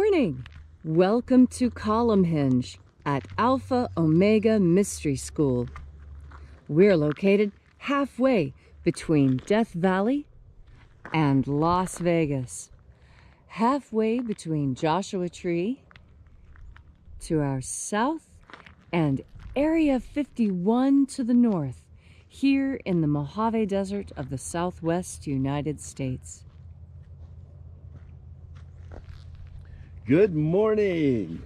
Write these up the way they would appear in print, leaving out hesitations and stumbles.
morning. Welcome to Column Hinge at Alpha Omega Mystery School. We're located halfway between Death Valley and Las Vegas. Halfway between Joshua Tree to our south and Area 51 to the north, here in the Mojave Desert of the Southwest United States. Good morning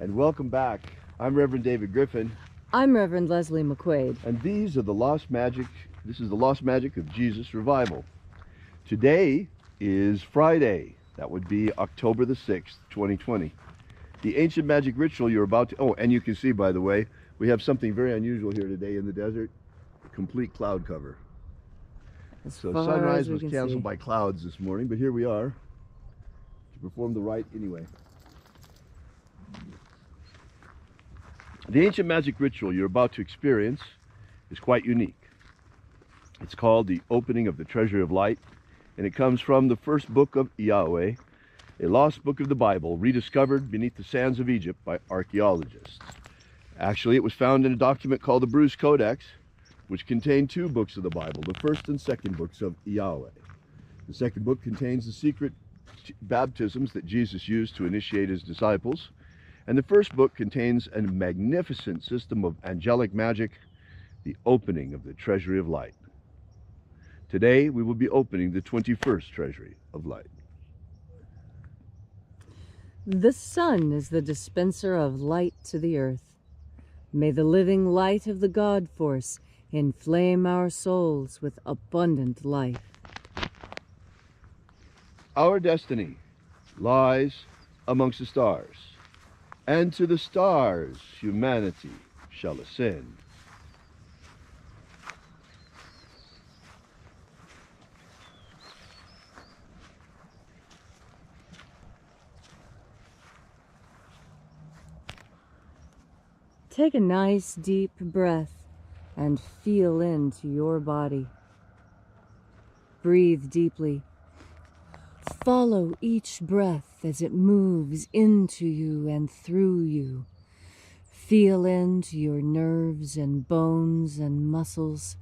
and welcome back. I'm Reverend David Griffin. I'm Reverend Leslie McQuaid. And these are the Lost Magic. This is the Lost Magic of Jesus Revival. Today is Friday. That would be October the 6th, 2020. The ancient magic ritual you're about to... Oh, and you can see, by the way, we have something very unusual here today in the desert. A complete cloud cover. So sunrise was canceled by clouds this morning, but here we are to perform the rite anyway. The ancient magic ritual you're about to experience is quite unique. It's called the opening of the treasury of light, and it comes from the first book of Yahweh, a lost book of the Bible rediscovered beneath the sands of Egypt by archaeologists. Actually, it was found in a document called the Bruce Codex, which contained two books of the Bible, the first and second books of Yahweh. The second book contains the secret baptisms that Jesus used to initiate his disciples, and the first book contains a magnificent system of angelic magic, the opening of the treasury of light. Today we will be opening the 21st treasury of light. The sun is the dispenser of light to the earth. May the living light of the God force inflame our souls with abundant life. Our destiny lies amongst the stars, and to the stars humanity shall ascend. Take a nice deep breath and feel into your body. Breathe deeply. Follow each breath as it moves into you and through you. Feel into your nerves and bones and muscles.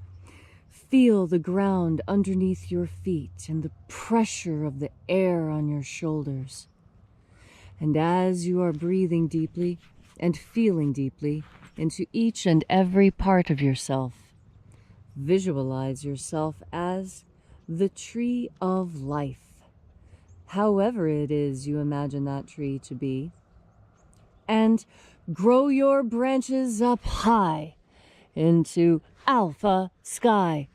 Feel the ground underneath your feet and the pressure of the air on your shoulders. And as you are breathing deeply and feeling deeply into each and every part of yourself, visualize yourself as the tree of life. However it is you imagine that tree to be, and grow your branches up high into alpha sky.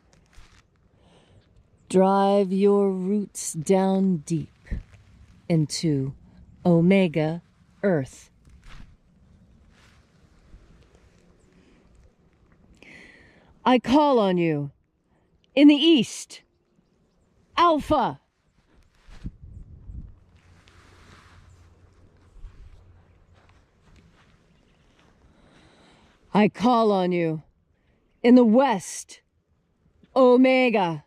Drive your roots down deep into omega earth. I call on you in the east, alpha. I call on you in the west, omega.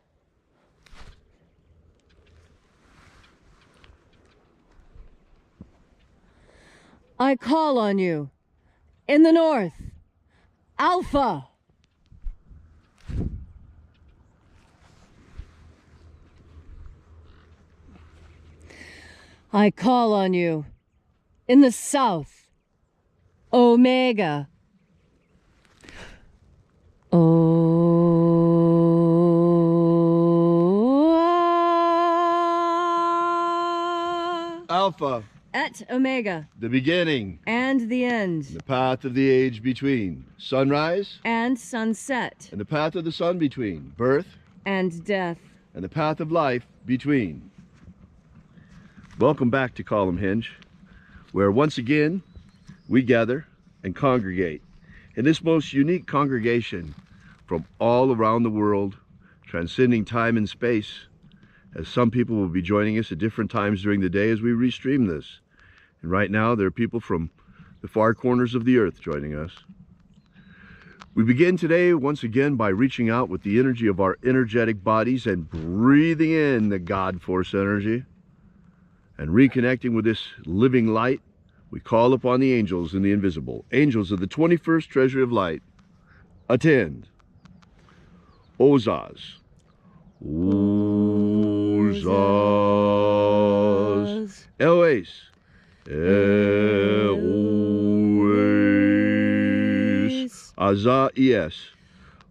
I call on you in the north, alpha. I call on you in the south, omega. Alpha. Et omega. The beginning. And the end. The path of the age between. Sunrise. And sunset. And the path of the sun between. Birth. And death. And the path of life between. Welcome back to Column Hinge, where once again we gather and congregate in this most unique congregation from all around the world, transcending time and space, as some people will be joining us at different times during the day as we restream this. And right now there are people from the far corners of the earth joining us. We begin today once again by reaching out with the energy of our energetic bodies and breathing in the God Force energy. And reconnecting with this living light, we call upon the angels in the invisible. Angels of the 21st treasury of light, attend. Ozaz. Ozaz. Eloes. Eloes. Azaies.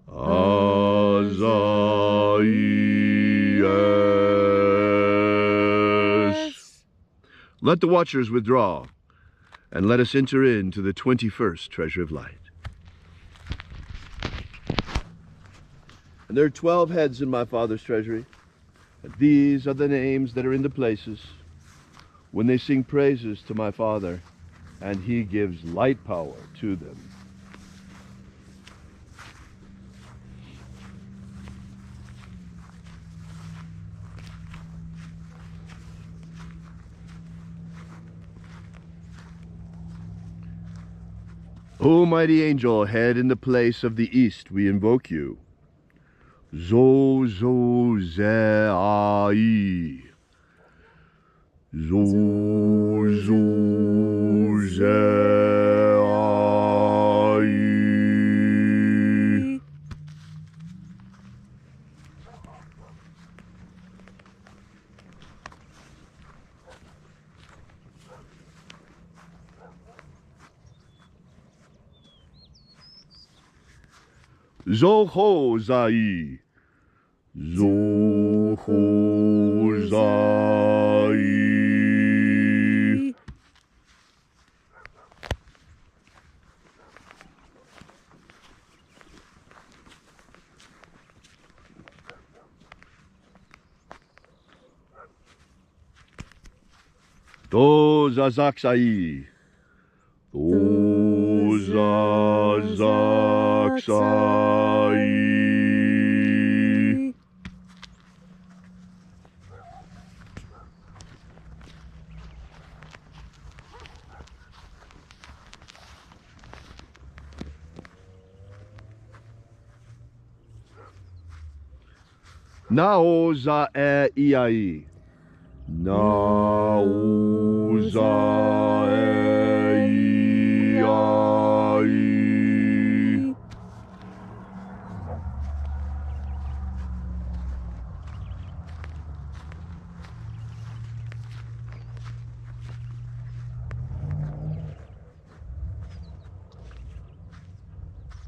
Azaies. Let the watchers withdraw, and let us enter into the 21st treasure of light. And there are 12 heads in my Father's treasury. And these are the names that are in the places when they sing praises to my Father, and He gives light power to them. O mighty angel, head in the place of the east, we invoke you. Zo zo ze ai. Zo zo ze ai. Zo ho zai. Zo ho zai. Do zazaksai. Do zazaksai. Nao za e iai. Nao za e iai.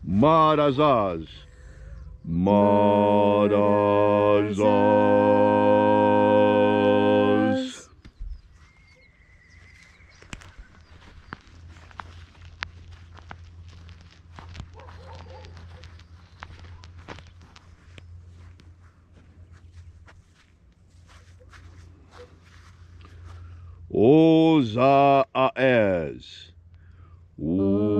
Marazaz. Marazaz. Ozaez. Ozaez.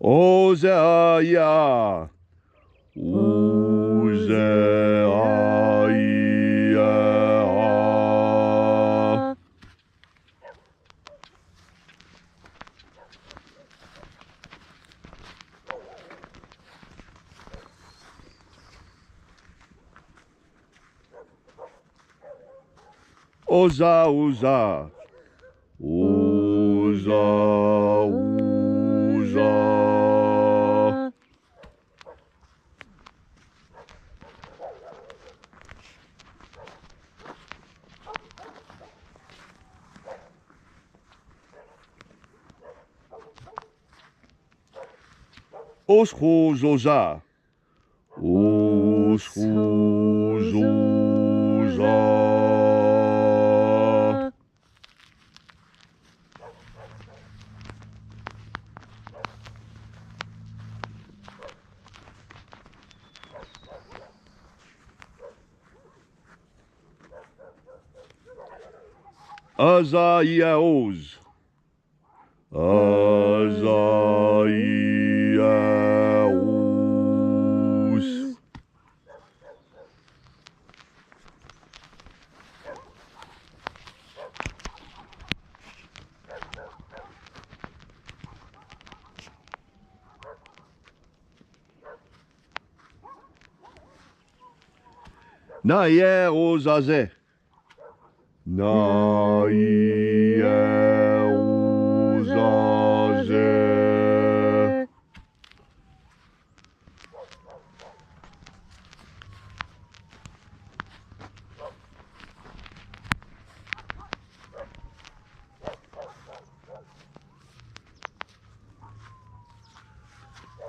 Ozeaya. Ozeaya. Oza, Uza. Uza, Uza. Oschozoza. Oschozoza. Azaiaos. Azaiaos. Na ye ozaze. Na ye ozaze.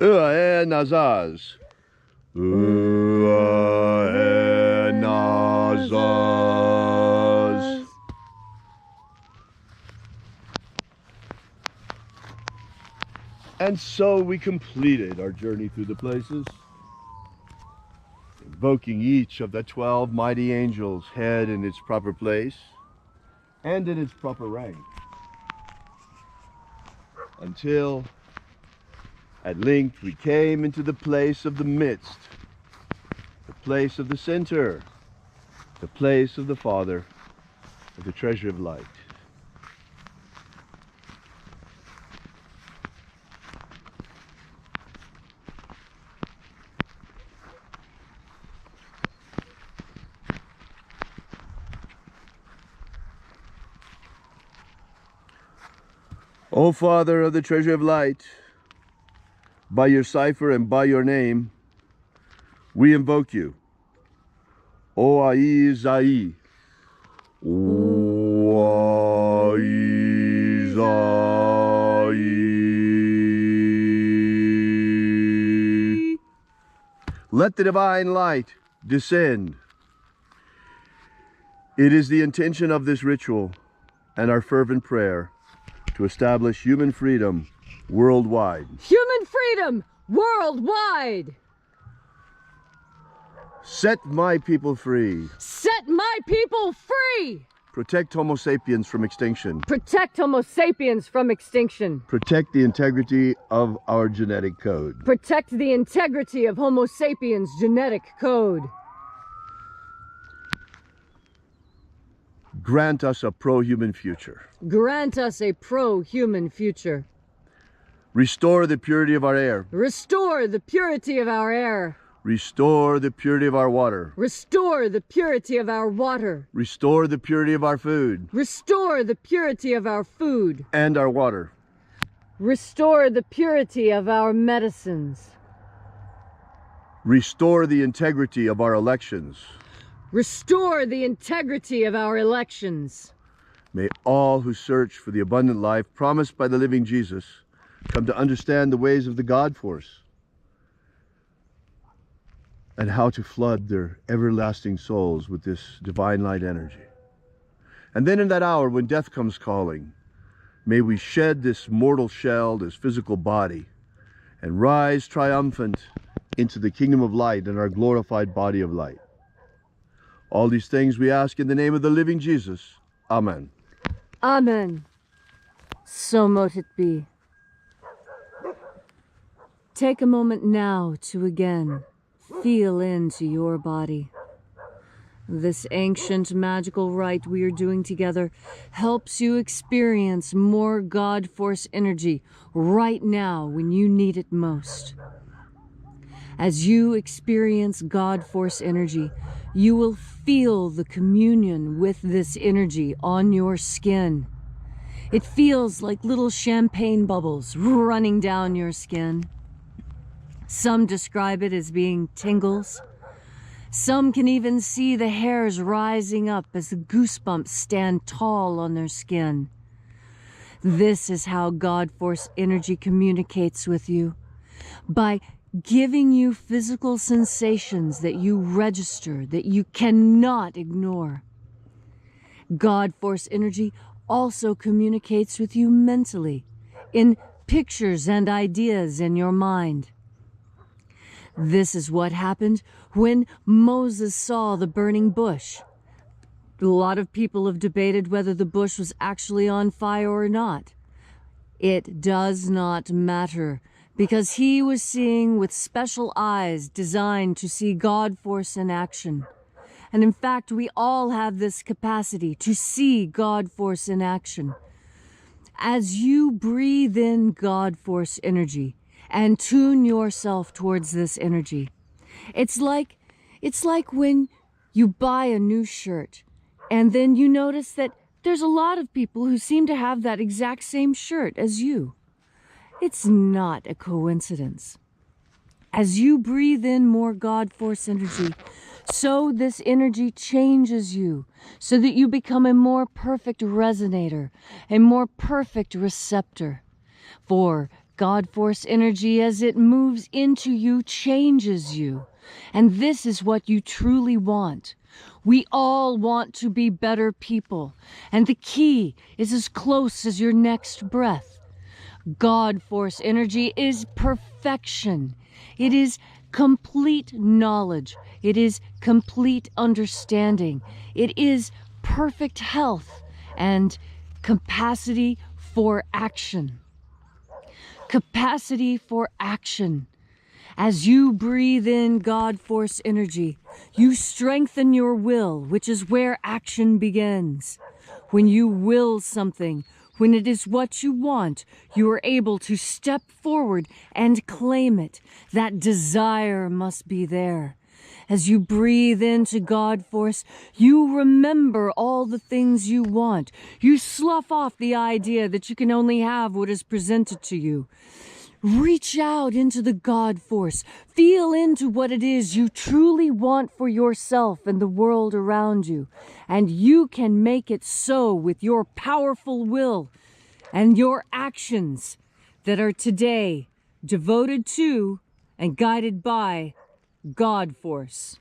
Ua nazaz. Ua nazaz. And so we completed our journey through the places, invoking each of the 12 mighty angels' head in its proper place and in its proper rank, until at length we came into the place of the midst, the place of the center, the place of the Father, of the treasure of light. O Father of the treasure of light, by your cipher and by your name, we invoke you. O Ai Zai. O Ai Zai. Let the divine light descend. It is the intention of this ritual and our fervent prayer to establish human freedom worldwide. Human freedom worldwide! Set my people free. Set my people free! Protect Homo sapiens from extinction. Protect Homo sapiens from extinction. Protect the integrity of our genetic code. Protect the integrity of Homo sapiens' genetic code. Grant us a pro-human future. Grant us a pro-human future. Restore the purity of our air. Restore the purity of our air. Restore the purity of our water. Restore the purity of our water. Restore the purity of our food. Restore the purity of our food. And our water. Restore the purity of our medicines. Restore the integrity of our elections. Restore the integrity of our elections. May all who search for the abundant life promised by the living Jesus come to understand the ways of the God force and how to flood their everlasting souls with this divine light energy. And then in that hour when death comes calling, may we shed this mortal shell, this physical body, and rise triumphant into the kingdom of light and our glorified body of light. All these things we ask in the name of the living Jesus. Amen. Amen. So mote it be. Take a moment now to again feel into your body. This ancient magical rite we are doing together helps you experience more God Force energy right now when you need it most. As you experience God Force energy, you will feel the communion with this energy on your skin. It feels like little champagne bubbles running down your skin. Some describe it as being tingles. Some can even see the hairs rising up as the goosebumps stand tall on their skin. This is how God Force energy communicates with you, by giving you physical sensations that you register, that you cannot ignore. God Force energy also communicates with you mentally, in pictures and ideas in your mind. This is what happened when Moses saw the burning bush. A lot of people have debated whether the bush was actually on fire or not. It does not matter, because he was seeing with special eyes designed to see God Force in action. And in fact, we all have this capacity to see God Force in action. As you breathe in God Force energy and tune yourself towards this energy, it's like when You buy a new shirt, and then you notice that there's a lot of people who seem to have that exact same shirt as you. It's not a coincidence. As you breathe in more God Force energy, so this energy changes you so that you become a more perfect resonator, a more perfect receptor. For God Force energy, as it moves into you, changes you. And this is what you truly want. We all want to be better people. And the key is as close as your next breath. God Force energy is perfection. It is complete knowledge. It is complete understanding. It is perfect health and capacity for action. Capacity for action. As you breathe in God Force energy, you strengthen your will, which is where action begins. When you will something, when it is what you want, you are able to step forward and claim it. That desire must be there. As you breathe into God Force, you remember all the things you want. You slough off the idea that you can only have what is presented to you. Reach out into the God Force. Feel into what it is you truly want for yourself and the world around you. And you can make it so with your powerful will and your actions that are today devoted to and guided by God Force.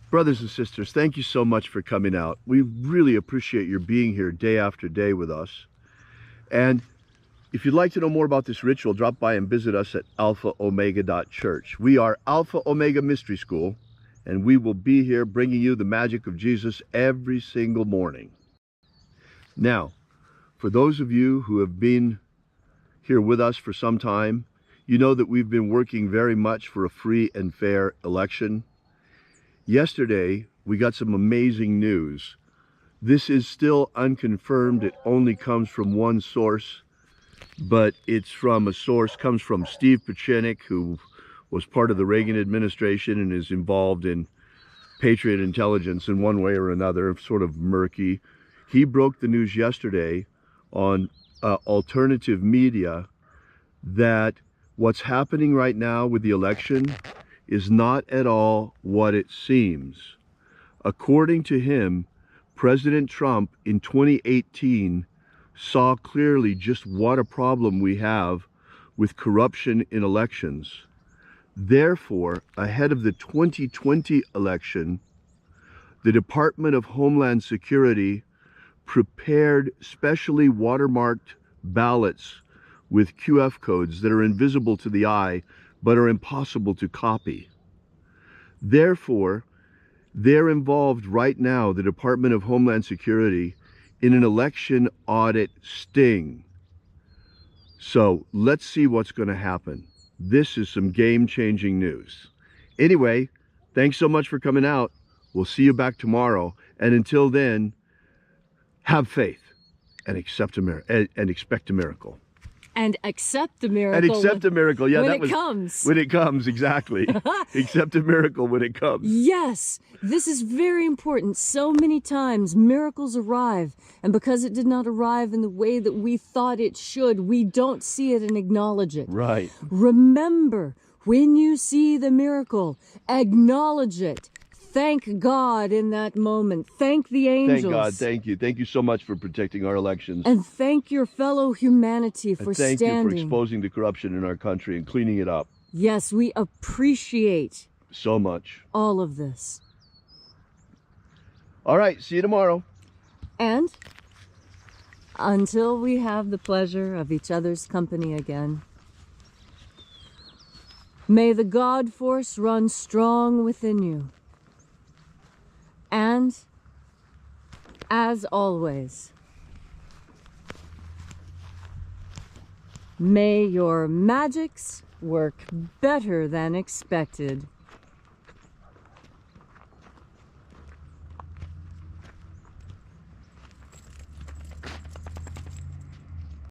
Brothers and sisters, thank you so much for coming out. We really appreciate your being here day after day with us. And if you'd like to know more about this ritual, drop by and visit us at alphaomega.church. We are Alpha Omega Mystery School, and we will be here bringing you the magic of Jesus every single morning. Now, for those of you who have been here with us for some time, you know that we've been working very much for a free and fair election. Yesterday, we got some amazing news. This is still unconfirmed. It only comes from one source, but it's from a source, comes from Steve Pieczenik, who was part of the Reagan administration and is involved in Patriot intelligence in one way or another, sort of murky. He broke the news yesterday on alternative media that what's happening right now with the election is not at all what it seems. According to him, President Trump in 2018 saw clearly just what a problem we have with corruption in elections. Therefore, ahead of the 2020 election, the Department of Homeland Security prepared specially watermarked ballots with QF codes that are invisible to the eye but are impossible to copy. Therefore, they're involved right now, the Department of Homeland Security, in an election audit sting. So let's see what's going to happen. This is some game-changing news. Anyway, thanks so much for coming out. We'll see you back tomorrow. And until then, have faith and expect a miracle. And accept the miracle. And accept a miracle. Yeah, when it comes. When it comes, exactly. Accept a miracle when it comes. Yes, this is very important. So many times miracles arrive, and because it did not arrive in the way that we thought it should, we don't see it and acknowledge it. Right. Remember, when you see the miracle, acknowledge it. Thank God in that moment. Thank the angels. Thank God. Thank you. Thank you so much for protecting our elections. And thank your fellow humanity for standing. Thank you for exposing the corruption in our country and cleaning it up. Yes, we appreciate so much. All of this. All right. See you tomorrow. And until we have the pleasure of each other's company again, may the God Force run strong within you. And, as always, may your magics work better than expected.